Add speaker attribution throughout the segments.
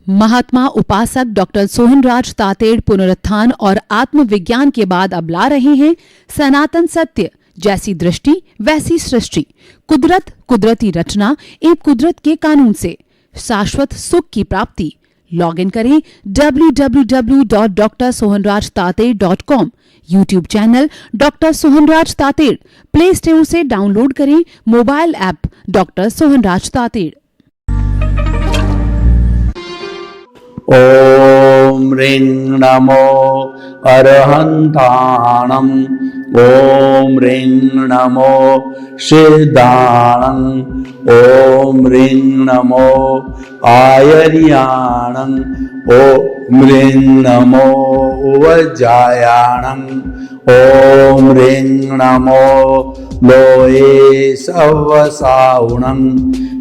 Speaker 1: महात्मा उपासक डॉक्टर सोहनराज तातेड़ पुनरुत्थान और आत्मविज्ञान के बाद अब ला रहे हैं सनातन सत्य, जैसी दृष्टि वैसी सृष्टि, कुदरत, कुदरती रचना एवं कुदरत के कानून से शाश्वत सुख की प्राप्ति। लॉग इन करें www.drsohanrajtated.com, YouTube channel doctor Sohanraj Tated, play store से डाउनलोड करें mobile app doctor Sohanraj Tated.
Speaker 2: ओम ह्रीं नमो अरहन्ताणं, ओम ह्रीं नमो सिद्धाणं, ओम ह्रीं नमो आयर्याणं, ओम ह्रीं नमो वज्रायाणं, ओम ह्रीं नमो लोये सवसावणं,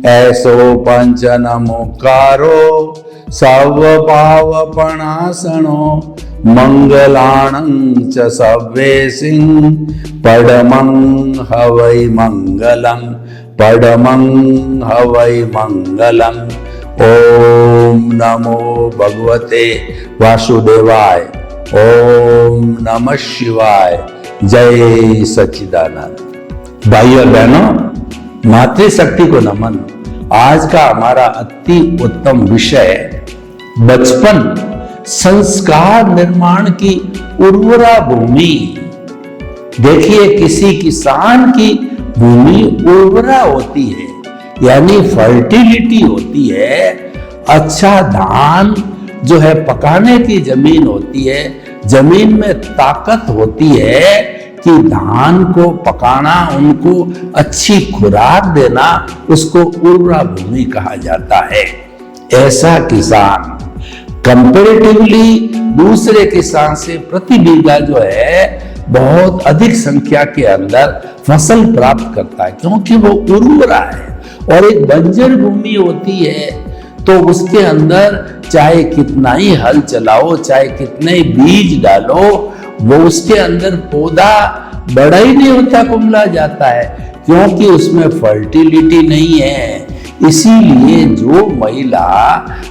Speaker 2: ऐसो पंच नमोकारो सर्वपावपणासनो मंगलाणं च सव्येसिं पडमं हवै मंगलं, पडमं हवै मंगलं। ओम नमो भगवते वासुदेवाय, ओम नमः शिवाय, जय सच्चिदानंद। भाइयों और बहनों, मातृशक्ति को नमन। आज का हमारा अति उत्तम विषय बचपन, संस्कार निर्माण की उर्वरा भूमि। देखिए, किसी किसान की भूमि उर्वरा होती है, यानी फर्टिलिटी होती है। अच्छा धान जो है पकाने की जमीन होती है, जमीन में ताकत होती है कि धान को पकाना, उनको अच्छी खुराक देना, उसको उर्वरा भूमि कहा जाता है। ऐसा किसान कंपैरेटिवली दूसरे किसान से प्रति बीघा जो है बहुत अधिक संख्या के अंदर फसल प्राप्त करता है, क्योंकि वो उर्वरा है। और एक बंजर भूमि होती है तो उसके अंदर चाहे कितना ही हल चलाओ, चाहे कितने ही बीज डालो, वो उसके अंदर पौधा बड़ा ही नहीं होता, कुमला जाता है, क्योंकि उसमें फर्टिलिटी नहीं है। इसीलिए जो महिला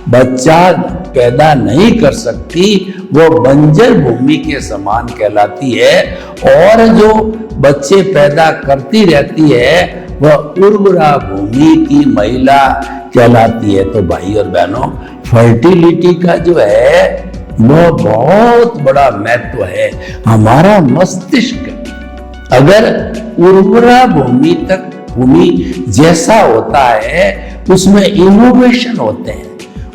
Speaker 2: बच्चा पैदा नहीं कर सकती वो बंजर भूमि के समान कहलाती है, और जो बच्चे पैदा करती रहती है वह उर्वरा भूमि की महिला कहलाती है। तो भाई और बहनों, फर्टिलिटी का जो है वो बहुत बड़ा महत्व है। हमारा मस्तिष्क अगर उर्वरा भूमि तक भूमि जैसा होता है, उसमें इनोवेशन होते हैं,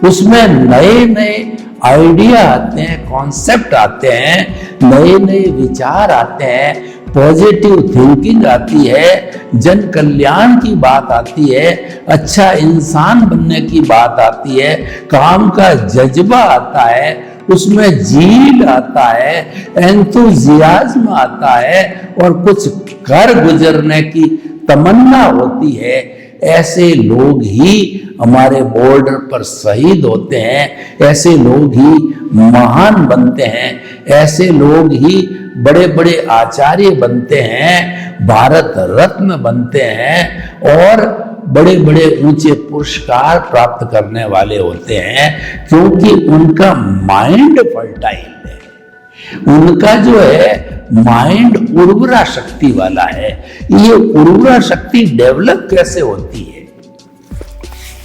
Speaker 2: उसमें नए नए आइडिया आते हैं, कॉन्सेप्ट आते हैं, नए नए विचार आते हैं, पॉजिटिव थिंकिंग आती है, जन कल्याण की बात आती है, अच्छा इंसान बनने की बात आती है, काम का जज्बा आता है, उसमें जील आता है, एंथुजियाज्म आता है, और कुछ कर गुजरने की तमन्ना होती है। ऐसे लोग ही हमारे बॉर्डर पर शहीद होते हैं, ऐसे लोग ही महान बनते हैं, ऐसे लोग ही बड़े बड़े आचार्य बनते हैं, भारत रत्न बनते हैं, और बड़े बड़े ऊंचे पुरस्कार प्राप्त करने वाले होते हैं, क्योंकि उनका माइंड फर्टाइल है, उनका जो है माइंड उर्वरा शक्ति वाला है। ये उर्वरा शक्ति डेवलप कैसे होती है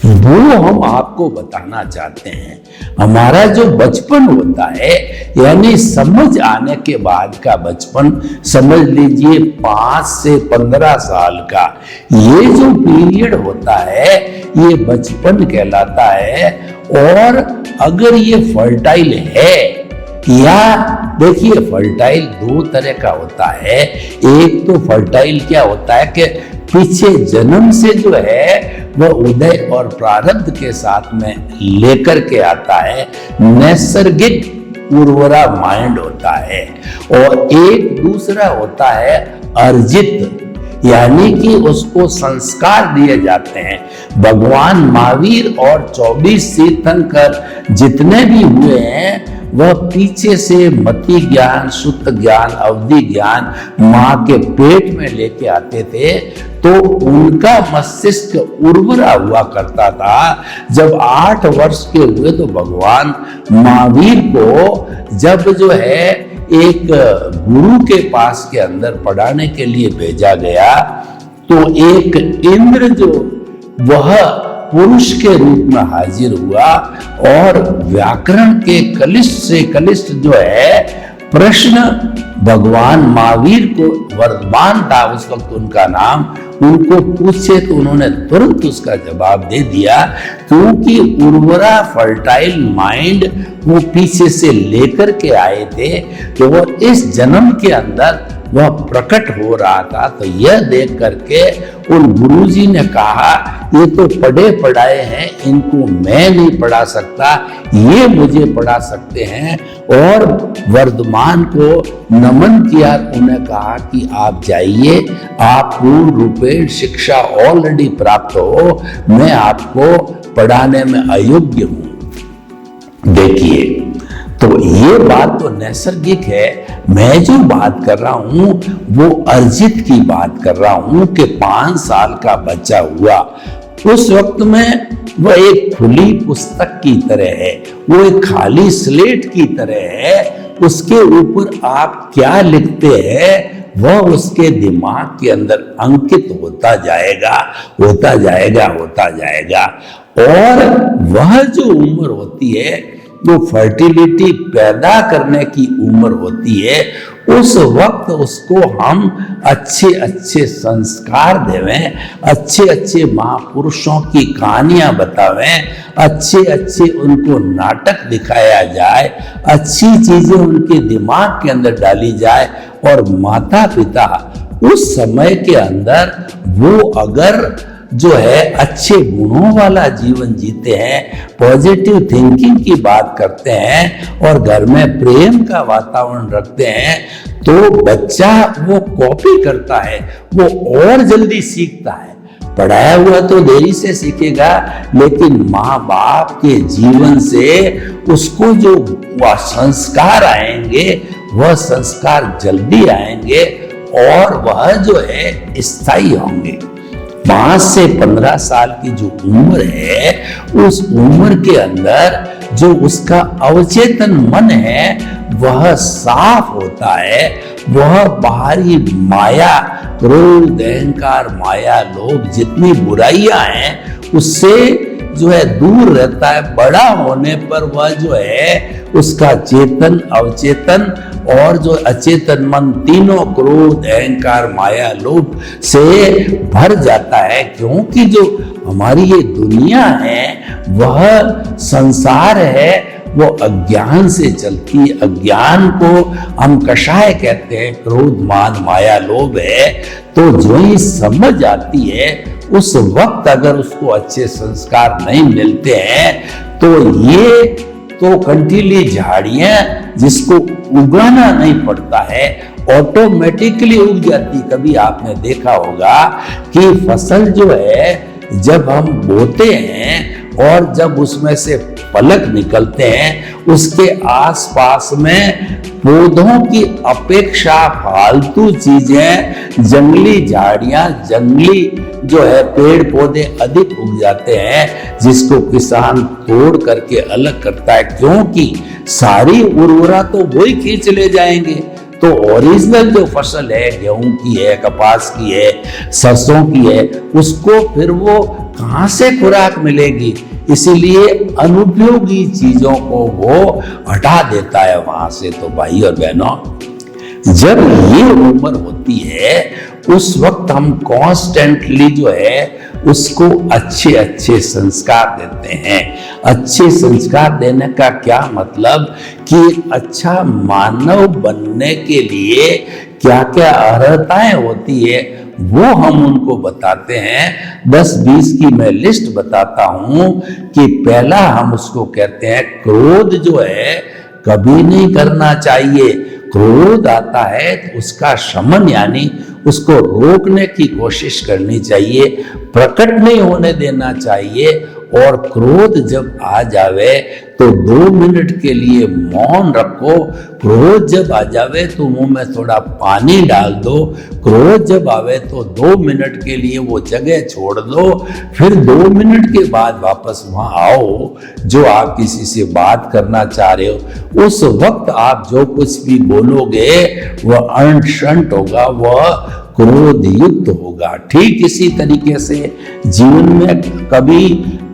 Speaker 2: वो हम आपको बताना चाहते हैं। हमारा जो बचपन होता है, यानी समझ आने के बाद का बचपन, समझ लीजिए 5 से 15 साल का, ये जो पीरियड होता है ये बचपन कहलाता है। और अगर ये फर्टाइल है, या देखिए फर्टाइल 2 तरह का होता है। एक तो फर्टाइल क्या होता है कि पीछे जन्म से जो है वह उदय और प्रारब्ध के साथ में लेकर के आता है, नैसर्गिक उर्वरा माइंड होता है। और एक दूसरा होता है अर्जित, यानी कि उसको संस्कार दिए जाते हैं। भगवान महावीर और 24 तीर्थंकर जितने भी हुए हैं वह पीछे से मति ज्ञान, शुद्ध ज्ञान, अवधि ज्ञान माँ के पेट में लेके आते थे, तो उनका मस्तिष्क उर्वरा हुआ करता था। जब 8 वर्ष के हुए तो भगवान महावीर को जब जो है एक गुरु के पास के अंदर पढ़ाने के लिए भेजा गया, तो एक इंद्र जो वह पुरुष के रूप में हाजिर हुआ और व्याकरण के कलिष्ठ से कलिष्ठ जो है प्रश्न भगवान महावीर को, वर्धमान था उस वक्त उनका नाम, उनको पूछे तो उन्होंने तुरंत उसका जवाब दे दिया, क्योंकि उर्वरा फर्टाइल माइंड वो पीछे से लेकर के आए थे, तो वो इस जन्म के अंदर वह प्रकट हो रहा था। तो यह देख करके उन गुरुजी ने कहा ये तो पढ़े पढ़ाए हैं, इनको मैं नहीं पढ़ा सकता, ये मुझे पढ़ा सकते हैं। और वर्धमान को नमन किया, उन्हें कहा कि आप जाइए, आप पूर्ण रूपेण शिक्षा ऑलरेडी प्राप्त हो, मैं आपको पढ़ाने में अयोग्य हूं। देखिए, तो ये बात तो नैसर्गिक है। मैं जो बात कर रहा हूं वो अर्जित की बात कर रहा हूं कि 5 साल का बच्चा हुआ, उस वक्त में वह एक खुली पुस्तक की तरह है, वो एक खाली स्लेट की तरह है। उसके ऊपर आप क्या लिखते हैं वह उसके दिमाग के अंदर अंकित होता जाएगा, होता जाएगा, होता जाएगा। और वह जो उम्र होती है वो फर्टिलिटी पैदा करने की उम्र होती है, उस वक्त उसको हम अच्छे अच्छे संस्कार देवें, अच्छे अच्छे महापुरुषों की कहानियां बतावें, अच्छे अच्छे उनको नाटक दिखाया जाए, अच्छी चीजें उनके दिमाग के अंदर डाली जाए। और माता पिता उस समय के अंदर वो अगर जो है अच्छे गुणों वाला जीवन जीते हैं, पॉजिटिव थिंकिंग की बात करते हैं और घर में प्रेम का वातावरण रखते हैं, तो बच्चा वो कॉपी करता है, वो और जल्दी सीखता है। पढ़ाया हुआ तो देरी से सीखेगा, लेकिन माँ बाप के जीवन से उसको जो संस्कार आएंगे वह संस्कार जल्दी आएंगे और वह जो है स्थायी होंगे। 5 से 15 साल की जो उम्र है, उस उम्र के अंदर जो उसका अवचेतन मन है वह साफ होता है, वह बाहरी माया, क्रोध, अहंकार, माया, लोभ, जितनी बुराइयां हैं उससे जो है दूर रहता है। बड़ा होने पर वह जो है उसका चेतन, अवचेतन और जो अचेतन मन, तीनों क्रोध, अहंकार, माया, लोभ से भर जाता है। क्योंकि जो हमारी ये दुनिया है वह संसार है, वो अज्ञान से चलती है। अज्ञान को हम कषाय कहते हैं, क्रोध, मान, माया, लोभ है। तो जो ही समझ आती है उस वक्त अगर उसको अच्छे संस्कार नहीं मिलते हैं तो ये तो कंटीली झाड़ियां जिसको उगाना नहीं पड़ता है ऑटोमेटिकली उग जाती। कभी आपने देखा होगा कि फसल जो है जब हम बोते हैं और जब उसमें से पलक निकलते हैं उसके आसपास में पौधों की अपेक्षा फालतू चीजें, जंगली झाड़ियां, जंगली जो है पेड़ पौधे अधिक उग जाते हैं, जिसको किसान तोड़ करके अलग करता है। क्योंकि सारी उर्वरा तो वही खींच ले जाएंगे। तो ओरिजिनल जो फसल है, गेहूं की है, कपास की है, सरसों की है, उसको फिर वो कहां से खुराक मिलेगी? इसीलिए अनुपयोगी चीजों को वो हटा देता है वहां से। तो भाई और बहनों, जब ये उम्र होती है उस वक्त हम कॉन्स्टेंटली जो है उसको अच्छे अच्छे संस्कार देते हैं। अच्छे संस्कार देने का क्या मतलब कि अच्छा मानव बनने के लिए क्या क्या अर्हताएं होती है वो हम उनको बताते हैं। 10-20 की मैं लिस्ट बताता हूं कि पहला हम उसको कहते हैं क्रोध जो है कभी नहीं करना चाहिए। क्रोध आता है तो उसका शमन यानी उसको रोकने की कोशिश करनी चाहिए, प्रकट नहीं होने देना चाहिए। और क्रोध जब आ जावे तो 2 मिनट के लिए मौन रखो। क्रोध जब आ जावे तो मुंह में थोड़ा पानी डाल दो। क्रोध जब आवे तो 2 मिनट के लिए वो जगह छोड़ दो। फिर 2 मिनट के बाद वापस वहां आओ जो आप किसी से बात करना चाह रहे हो। उस वक्त आप जो कुछ भी बोलोगे वह अनशंट होगा, वह क्रोध युक्त होगा। ठीक इसी तरीके से जीवन में कभी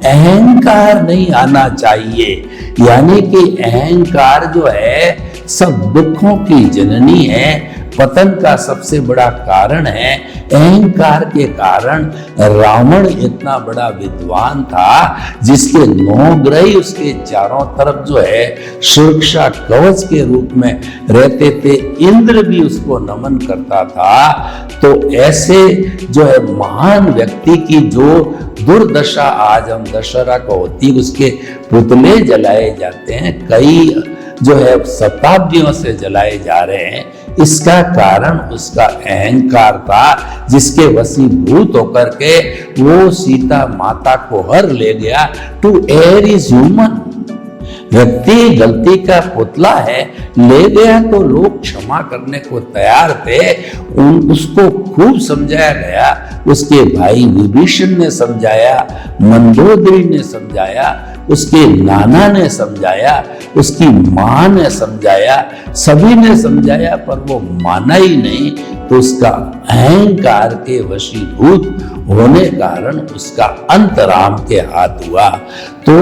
Speaker 2: अहंकार नहीं आना चाहिए। यानी कि अहंकार जो है सब दुखों की जननी है, पतन का सबसे बड़ा कारण है। अहंकार के कारण रावण इतना बड़ा विद्वान था जिसके 9 ग्रह उसके चारों तरफ जो है सुरक्षा कवच के रूप में रहते थे। इंद्र भी उसको नमन करता था। तो ऐसे जो है महान व्यक्ति की जो दुर्दशा आज हम दशहरा को होती है, उसके पुतले जलाए जाते हैं, कई जो है शताब्दियों से जलाए जा रहे हैं। इसका कारण उसका अहंकार था जिसके वशीभूत होकर के वो सीता माता को हर ले गया। To err is human. व्यक्ति गलती का पुतला है, ले गया तो लोग क्षमा करने को तैयार थे। उसको खूब समझाया गया, उसके भाई विभीषण ने समझाया, मंदोदरी ने समझाया, उसके नाना ने समझाया, उसकी मां ने समझाया, सभी ने समझाया, पर वो माना ही नहीं। तो उसका अहंकार के वशीभूत होने कारण उसका अंत राम के हाथ हुआ। तो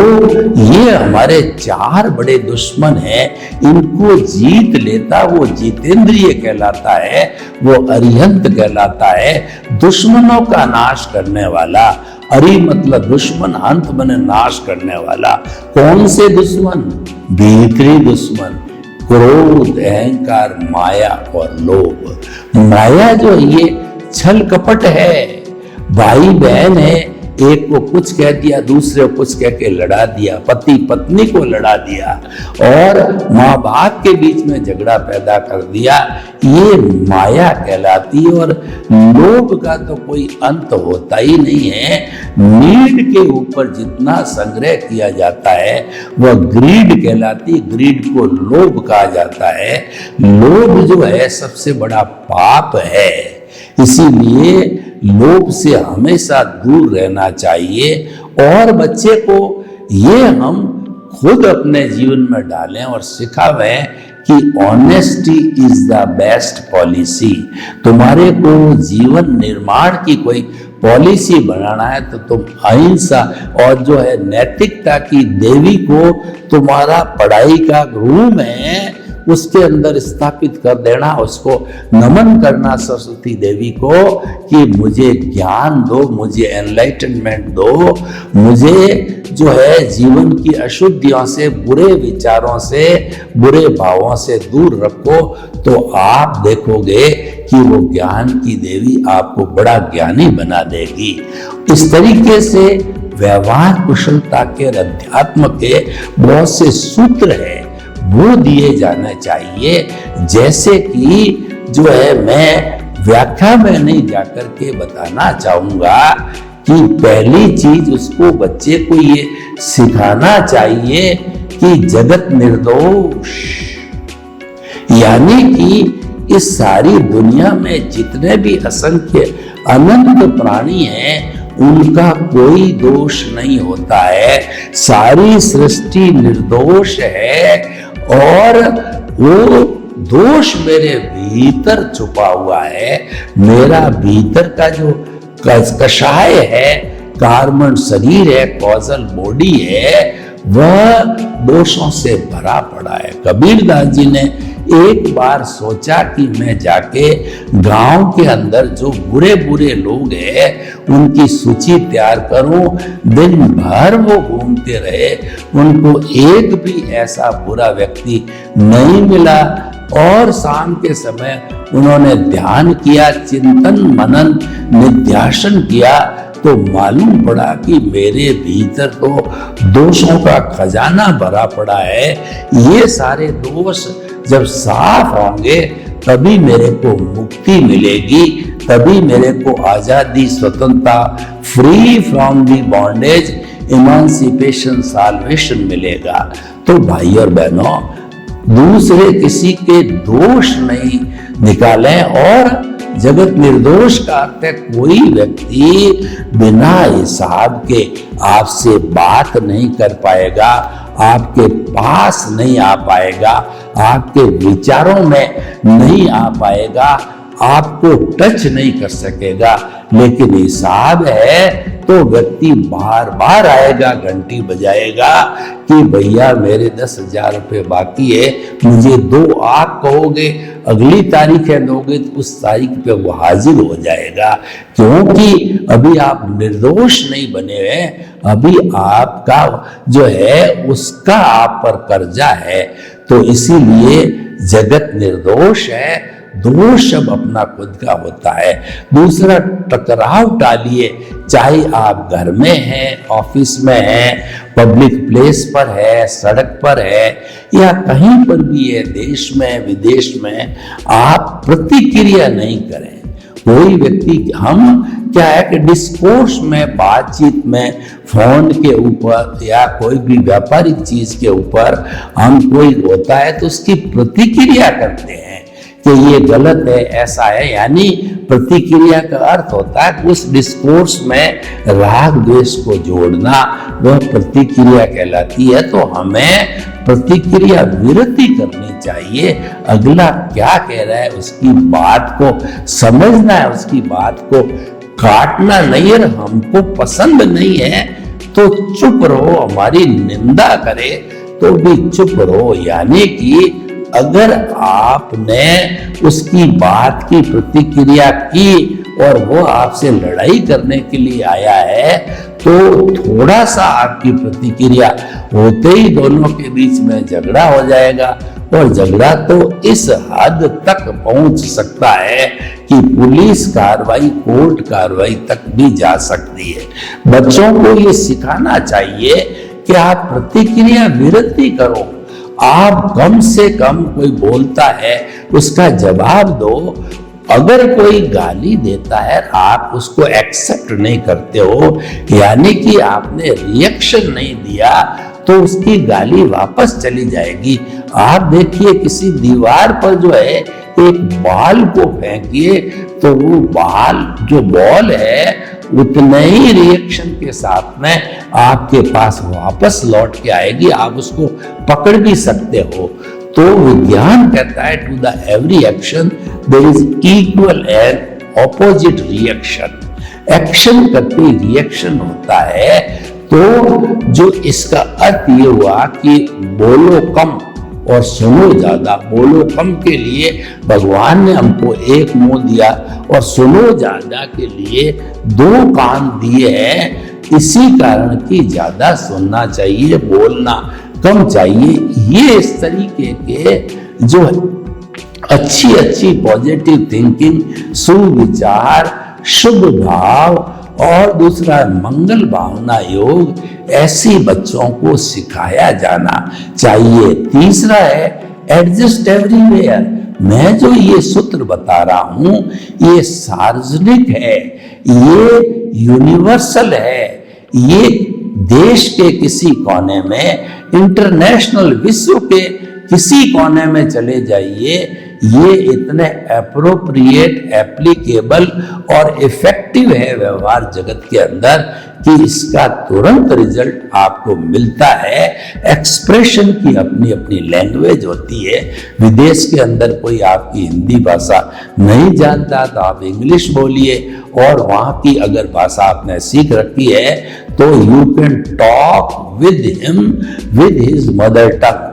Speaker 2: ये हमारे 4 बड़े दुश्मन हैं, इनको जीत लेता वो जितेंद्रिय कहलाता है, वो अरिहंत कहलाता है, दुश्मनों का नाश करने वाला। अरि मतलब दुश्मन, अंत मने नाश करने वाला। कौन से दुश्मन? भीतरी दुश्मन, क्रोध, अहंकार, माया और लोभ। माया जो ये छल कपट है, भाई बहन है, एक को कुछ कह दिया, दूसरे को कुछ कह के लड़ा दिया, पति पत्नी को लड़ा दिया और माँ बाप के बीच में झगड़ा पैदा कर दिया, ये माया कहलाती है। और लोभ का तो कोई अंत होता ही नहीं है। नीड के ऊपर जितना संग्रह किया जाता है वह ग्रीड कहलाती है, ग्रीड को लोभ कहा जाता है। लोभ जो है सबसे बड़ा पाप है, इसीलिए लोभ से हमेशा दूर रहना चाहिए। और बच्चे को ये हम खुद अपने जीवन में डालें और सिखावें कि honesty is the best policy. तुम्हारे को जीवन निर्माण की कोई पॉलिसी बनाना है तो तुम अहिंसा और जो है नैतिकता की देवी को तुम्हारा पढ़ाई का रूम है उसके अंदर स्थापित कर देना, उसको नमन करना सरस्वती देवी को कि मुझे ज्ञान दो, मुझे एनलाइटनमेंट दो, मुझे जो है जीवन की अशुद्धियों से, बुरे विचारों से, बुरे भावों से दूर रखो। तो आप देखोगे कि वो ज्ञान की देवी आपको बड़ा ज्ञानी बना देगी। इस तरीके से व्यवहार कुशलता के अध्यात्म के बहुत से सूत्र हैं वो दिए जाने चाहिए। जैसे कि जो है मैं व्याख्या में नहीं जाकर के बताना चाहूंगा कि पहली चीज उसको बच्चे को ये सिखाना चाहिए कि जगत निर्दोष, यानी कि इस सारी दुनिया में जितने भी असंख्य अनंत प्राणी हैं उनका कोई दोष नहीं होता है। सारी सृष्टि निर्दोष है और वो दोष मेरे भीतर छुपा हुआ है। मेरा भीतर का जो कषाय है, कार्बन शरीर है, कॉजल बॉडी है, वह दोषों से भरा पड़ा है। कबीरदास जी ने एक बार सोचा कि मैं जाके गांव के अंदर जो बुरे बुरे लोग हैं उनकी सूची तैयार करूं। दिन भर वो घूमते रहे, उनको एक भी ऐसा बुरा व्यक्ति नहीं मिला। और शाम के समय उन्होंने ध्यान किया, चिंतन मनन निध्यासन किया तो मालूम पड़ा कि मेरे भीतर तो दोषों का खजाना भरा पड़ा है। ये सारे दोष जब साफ होंगे तभी मेरे को मुक्ति मिलेगी, तभी मेरे को आजादी, स्वतंत्रता, free from the bondage, emancipation, salvation मिलेगा। तो भाई और बहनों, दूसरे किसी के दोष नहीं निकालें। और जगत निर्दोष का अर्थ है कोई व्यक्ति बिना हिसाब के आपसे बात नहीं कर पाएगा, आपके पास नहीं आ पाएगा, आपके विचारों में नहीं आ पाएगा, आपको टच नहीं कर सकेगा। लेकिन हिसाब है तो व्यक्ति बार बार आएगा, घंटी बजाएगा कि भैया मेरे 10,000 रुपये बाकी है, मुझे दो। आप कहोगे अगली तारीख है दोगे, तो उस तारीख पे वो हाजिर हो जाएगा, क्योंकि अभी आप निर्दोष नहीं बने हैं, अभी आपका जो है उसका आप पर कर्जा है। तो इसीलिए जगत निर्दोष है, दोष अब अपना खुद का होता है। दूसरा, टकराव टालिए, चाहे आप घर में हैं, ऑफिस में हैं, पब्लिक प्लेस पर है, सड़क पर है, या कहीं पर भी है, देश में विदेश में, आप प्रतिक्रिया नहीं करें। कोई व्यक्ति, हम क्या है कि डिस्कोर्स में, बातचीत में, फोन के ऊपर या कोई भी व्यापारिक चीज के ऊपर हम कोई होता है तो उसकी प्रतिक्रिया करते हैं कि ये गलत है, ऐसा है। यानी प्रतिक्रिया का अर्थ होता है उस डिस्कोर्स में राग द्वेष को जोड़ना, वह प्रतिक्रिया कहलाती है। तो हमें प्रतिक्रिया विरति करनी चाहिए। अगला क्या कह रहा है उसकी बात को समझना है, उसकी बात को काटना नहीं है। हमको पसंद नहीं है तो चुप रहो, हमारी निंदा करे तो भी चुप रहो। यानी कि अगर आपने उसकी बात की प्रतिक्रिया की और वो आपसे लड़ाई करने के लिए आया है, तो थोड़ा सा आपकी प्रतिक्रिया होते ही दोनों के बीच में झगड़ा हो जाएगा। और झगड़ा तो इस हद तक पहुंच सकता है कि पुलिस कार्रवाई, कोर्ट कार्रवाई तक भी जा सकती है। बच्चों को ये सिखाना चाहिए कि आप प्रतिक्रिया विरति करो। आप कम से कम कोई बोलता है उसका जवाब दो। अगर कोई गाली देता है आप उसको एक्सेप्ट नहीं करते हो, यानी कि आपने रिएक्शन नहीं दिया, तो उसकी गाली वापस चली जाएगी। आप देखिए किसी दीवार पर जो है एक बॉल को फेंकिए तो वो बॉल है उतने ही रिएक्शन के साथ में आपके पास वापस लौट के आएगी, आप उसको पकड़ भी सकते हो। तो विज्ञान कहता है to the every action there is equal and opposite reaction. Action करते रिएक्शन होता है। तो जो इसका अर्थ ये हुआ कि बोलो कम और सुनो ज्यादा। बोलो कम के लिए भगवान ने हमको एक मुंह दिया और सुनो ज्यादा के लिए दो कान दिए हैं। इसी कारण कि ज्यादा सुनना चाहिए, बोलना कम चाहिए। ये इस तरीके के जो अच्छी पॉजिटिव थिंकिंग, सुविचार, शुभ भाव और दूसरा मंगल भावना योग, ऐसी बच्चों को सिखाया जाना चाहिए। तीसरा है एडजस्ट एवरीवेयर। मैं जो ये सूत्र बता रहा हूं ये सार्वजनिक है, ये यूनिवर्सल है। ये देश के किसी कोने में, इंटरनेशनल विश्व के किसी कोने में चले जाइए, ये इतने एप्रोप्रिएट, एप्लीकेबल और इफेक्टिव है व्यवहार जगत के अंदर कि इसका तुरंत रिजल्ट आपको मिलता है। एक्सप्रेशन की अपनी अपनी लैंग्वेज होती है। विदेश के अंदर कोई आपकी हिंदी भाषा नहीं जानता तो आप इंग्लिश बोलिए, और वहां की अगर भाषा आपने सीख रखी है तो you can talk with him with his mother tongue.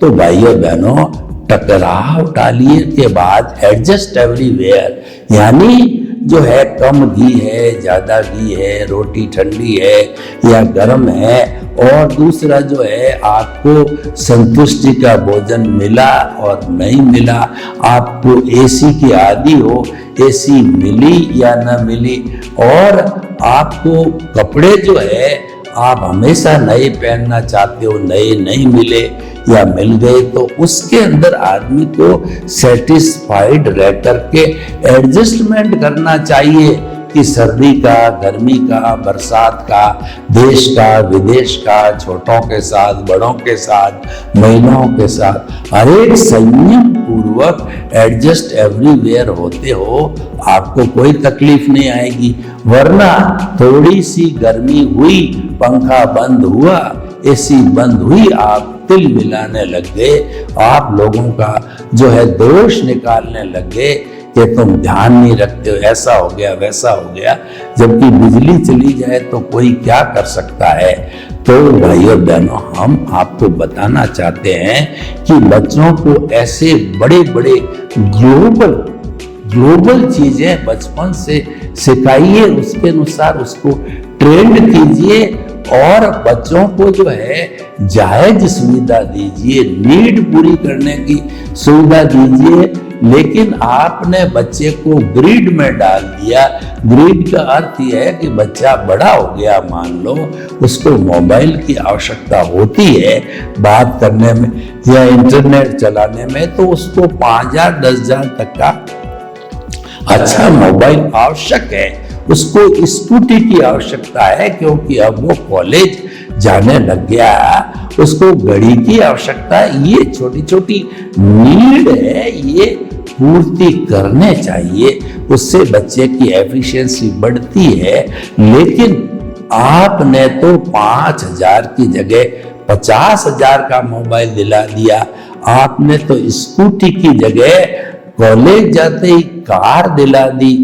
Speaker 2: तो भाइयों बहनों, टकराव टालिए के बाद एडजस्ट एवरीवेयर, यानी जो है कम घी है, ज्यादा घी है, रोटी ठंडी है या गर्म है, और दूसरा जो है आपको संतुष्टि का भोजन मिला और नहीं मिला, आपको एसी की आदी हो, एसी मिली या न मिली, और आपको कपड़े जो है आप हमेशा नए पहनना चाहते हो, नए नहीं मिले, या मिल गए तो उसके अंदर आदमी को सेटिस्फाइड रह करके एडजस्टमेंट करना चाहिए कि सर्दी का, गर्मी का, बरसात का, देश का, विदेश का, छोटों के साथ, बड़ों के साथ, महिलाओं के साथ, हर एक संयम पूर्वक एडजस्ट एवरीवेयर होते हो, आपको कोई तकलीफ नहीं आएगी। वरना थोड़ी सी गर्मी हुई, पंखा बंद हुआ, एसी बंद हुई, आप तिल मिलाने लग गए, आप लोगों का जो है दोष निकालने लग गए कि तुम ध्यान नहीं रखते हो, ऐसा हो गया, वैसा हो गया। जबकि बिजली चली जाए तो कोई क्या कर सकता है। तो भाइयों बहनों, हम आपको बताना चाहते हैं कि बच्चों को ऐसे बड़े बड़े ग्लोबल चीजें बचपन से सिखाइए, उसके अनुसार उसको ट्रेंड कीजिए और बच्चों को जो है जायज सुविधा दीजिए, नीड पूरी करने की सुविधा दीजिए। लेकिन आपने बच्चे को ग्रिड में डाल दिया। ग्रिड का अर्थ यह है कि बच्चा बड़ा हो गया, मान लो उसको मोबाइल की आवश्यकता होती है बात करने में या इंटरनेट चलाने में, तो उसको 5,000 10,000 तक का अच्छा मोबाइल आवश्यक है। उसको स्कूटी की आवश्यकता है क्योंकि अब वो कॉलेज जाने लग गया, उसको घड़ी की आवश्यकता है। ये छोटी छोटी नीड है, ये पूर्ति करने चाहिए, उससे बच्चे की एफिशिएंसी बढ़ती है। लेकिन आपने तो 5,000 की जगह 50,000 का मोबाइल दिला दिया, आपने तो स्कूटी की जगह कॉलेज जाते ही कार दिला दी,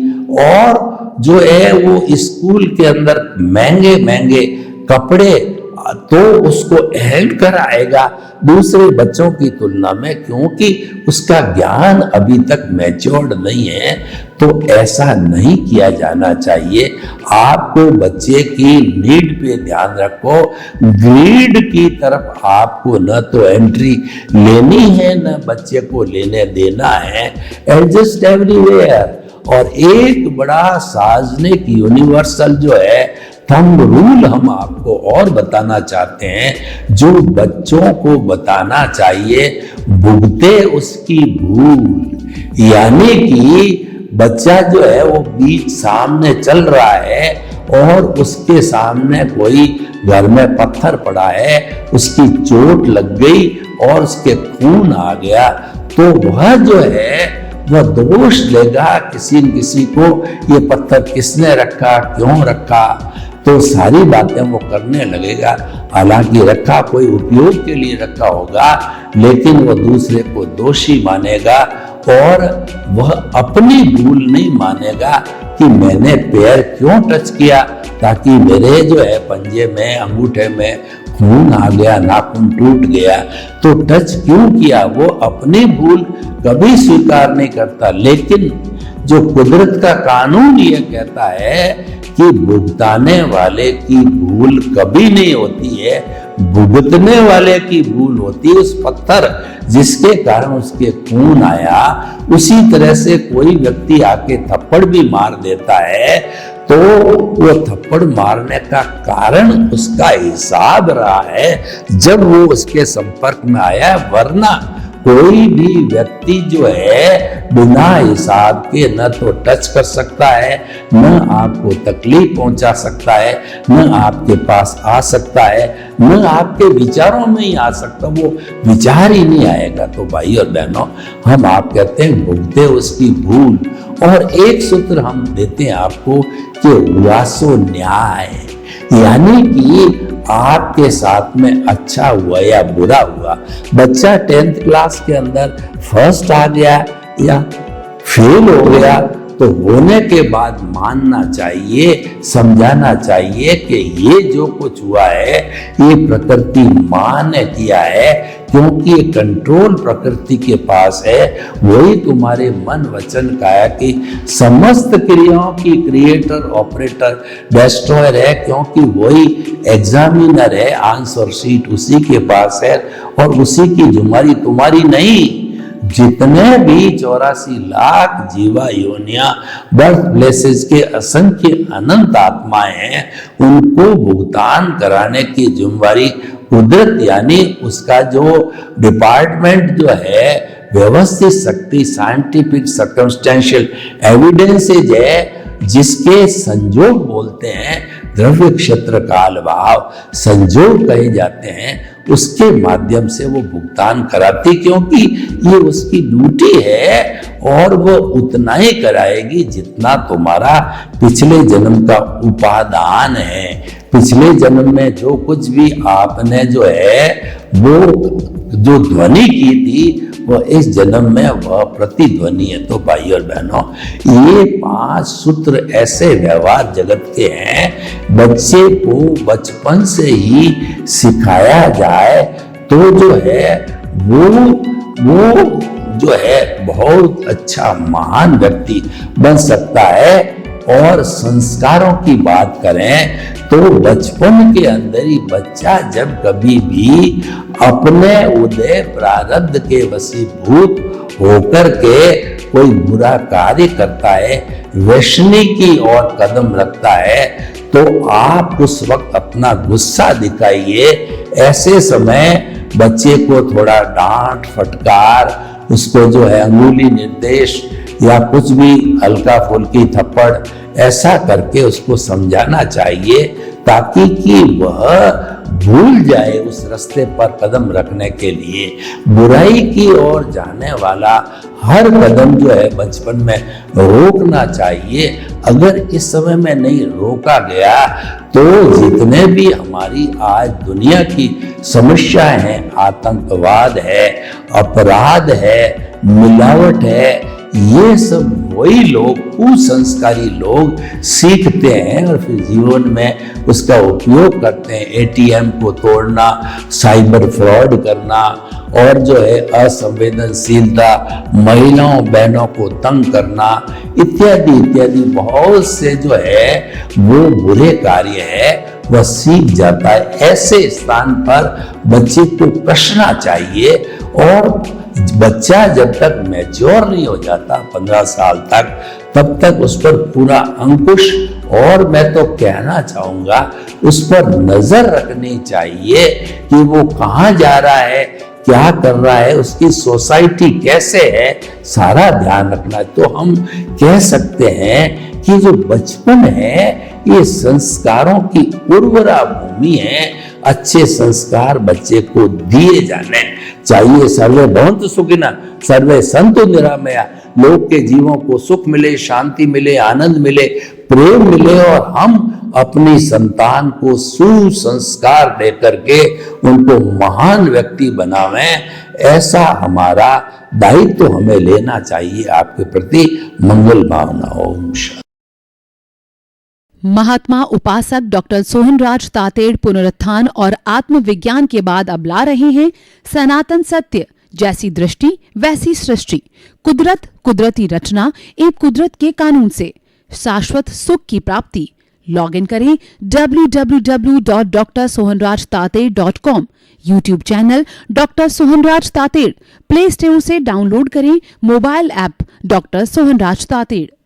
Speaker 2: और जो है वो स्कूल के अंदर महंगे महंगे कपड़े तो उसको अहम कराएगा दूसरे बच्चों की तुलना में, क्योंकि उसका ज्ञान अभी तक मैच्योर्ड नहीं है। तो ऐसा नहीं किया जाना चाहिए। आपको बच्चे की नीड पे ध्यान रखो, ग्रीड की तरफ आपको न तो एंट्री लेनी है न बच्चे को लेने देना है। Adjust everywhere. और एक बड़ा सार्वजनिक यूनिवर्सल जो है थंब रूल हम आपको और बताना चाहते हैं, जो बच्चों को बताना चाहिए, भुगते उसकी भूल। यानी कि बच्चा जो है वो बीच सामने चल रहा है और उसके सामने कोई घर में पत्थर पड़ा है, उसकी चोट लग गई और उसके खून आ गया, तो वह जो है वह दोष देगा किसी न किसी को, ये पत्थर किसने रखा, क्यों रखा, तो सारी बातें वो करने लगेगा। हालांकि रखा कोई उपयोग के लिए रखा होगा, लेकिन वो दूसरे को दोषी मानेगा और वह अपनी भूल नहीं मानेगा कि मैंने पैर क्यों टच किया, ताकि मेरे जो है पंजे में, अंगूठे में खून आ गया, नाखून टूट गया, तो टच क्यों किया। वो अपनी भूल कभी स्वीकार नहीं करता। लेकिन जो कुदरत का कानून ये कहता है कि भुगताने वाले की भूल कभी नहीं होती है, भुगतने वाले की भूल होती है। उस पत्थर जिसके कारण उसके खून आया, उसी तरह से कोई व्यक्ति आके थप्पड़ भी मार देता है, तो वो थप्पड़ मारने का कारण उसका हिसाब रहा है जब वो उसके संपर्क में आया। वरना कोई भी व्यक्ति जो है बिना हिसाब के न तो टच कर सकता है, न आपको तकलीफ पहुंचा सकता है, न आपके पास आ सकता है, न आपके विचारों में ही आ सकता, वो विचार ही नहीं आएगा। तो भाई और बहनों, हम आप कहते हैं भुगते उसकी भूल। और एक सूत्र हम देते हैं आपको कि वासो न्याय, यानी कि आपके साथ में अच्छा हुआ या बुरा हुआ। बच्चा 10th क्लास के अंदर फर्स्ट आ गया या फेल हो गया, तो होने के बाद मानना चाहिए, समझाना चाहिए कि ये जो कुछ हुआ है ये प्रकृति माँ ने किया है, क्योंकि ये कंट्रोल प्रकृति के पास है। वही तुम्हारे मन वचन काया की समस्त क्रियाओं की क्रिएटर, ऑपरेटर, डिस्ट्रॉयर है, क्योंकि वही एग्जामिनर है। आंसर शीट उसी के पास है और उसी की जुम्मेदारी तुम्हारी नहीं। जितने भी 84 लाख जीवा योनिया, बर्थ प्लेसेस के असंख्य अनंत आत्माएं हैं, उनको भुगतान कराने की जिम्मेदारी कुदरत यानी उसका जो डिपार्टमेंट जो है व्यवस्थित शक्ति, साइंटिफिक सर्कमस्टेंशियल एविडेंसेज है, जिसके संजोग बोलते हैं, द्रव्य क्षेत्र काल भाव संजोग कहे जाते हैं, उसके माध्यम से वो भुगतान कराती, क्योंकि ये उसकी ड्यूटी है और वो उतना ही कराएगी जितना तुम्हारा पिछले जन्म का उपादान है। पिछले जन्म में जो कुछ भी आपने जो है वो जो ध्वनि की थी वो इस जन्म में वह प्रतिध्वनि है। तो भाई और बहनों, ये 5 सूत्र ऐसे व्यवहार जगत के हैं, बच्चे को बचपन से ही सिखाया जाए तो जो है वो जो है बहुत अच्छा महान व्यक्ति बन सकता है। और संस्कारों की बात करें तो बचपन के अंदर ही बच्चा जब कभी भी अपने उदय प्रारब्ध के वशीभूत होकर के कोई बुरा कार्य करता है, वैष्णि की ओर कदम रखता है, तो आप उस वक्त अपना गुस्सा दिखाइए। ऐसे समय बच्चे को थोड़ा डांट फटकार, उसको जो है अंगुली निर्देश या कुछ भी हल्का फुल्की थप्पड़ ऐसा करके उसको समझाना चाहिए, ताकि कि वह भूल जाए उस रास्ते पर कदम रखने के लिए। बुराई की ओर जाने वाला हर कदम जो है बचपन में रोकना चाहिए। अगर इस समय में नहीं रोका गया तो जितने भी हमारी आज दुनिया की समस्याएं हैं, आतंकवाद है, अपराध है, मिलावट है, ये सब वही लोग, कुसंस्कारी लोग सीखते हैं और फिर जीवन में उसका उपयोग करते हैं। एटीएम को तोड़ना, साइबर फ्रॉड करना और जो है असंवेदनशीलता, महिलाओं बहनों को तंग करना इत्यादि इत्यादि बहुत से जो है वो बुरे कार्य है, वह सीख जाता है। ऐसे स्थान पर बच्चे को कसना चाहिए। और बच्चा जब तक मैच्योर नहीं हो जाता 15 साल तक, तब तक उस पर पूरा अंकुश, और मैं तो कहना चाहूंगा उस पर नजर रखनी चाहिए कि वो कहाँ जा रहा है, क्या कर रहा है, उसकी सोसाइटी कैसे है, सारा ध्यान रखना। तो हम कह सकते हैं कि जो बचपन है ये संस्कारों की उर्वरा भूमि है। अच्छे संस्कार बच्चे को दिए जाने चाहिए। सर्वे भवन्तु सुखिनः, सर्वे सन्तु निरामया। लोग के जीवों को सुख मिले, शांति मिले, आनंद मिले, प्रेम मिले, और हम अपनी संतान को सुसंस्कार दे करके उनको महान व्यक्ति बनावें। ऐसा हमारा दायित्व हमें लेना चाहिए। आपके प्रति मंगल भावना। ओम शांति।
Speaker 1: महात्मा उपासक डॉक्टर सोहनराज तातेड़ पुनरुत्थान और आत्मविज्ञान के बाद अब ला रहे हैं सनातन सत्य, जैसी दृष्टि वैसी सृष्टि, कुदरत, कुदरती रचना एवं कुदरत के कानून से शाश्वत सुख की प्राप्ति। लॉग इन करें www.drsohanrajtated.com, YouTube channel doctor Sohanraj Tated, play store से डाउनलोड करें mobile app doctor Sohanraj Tated.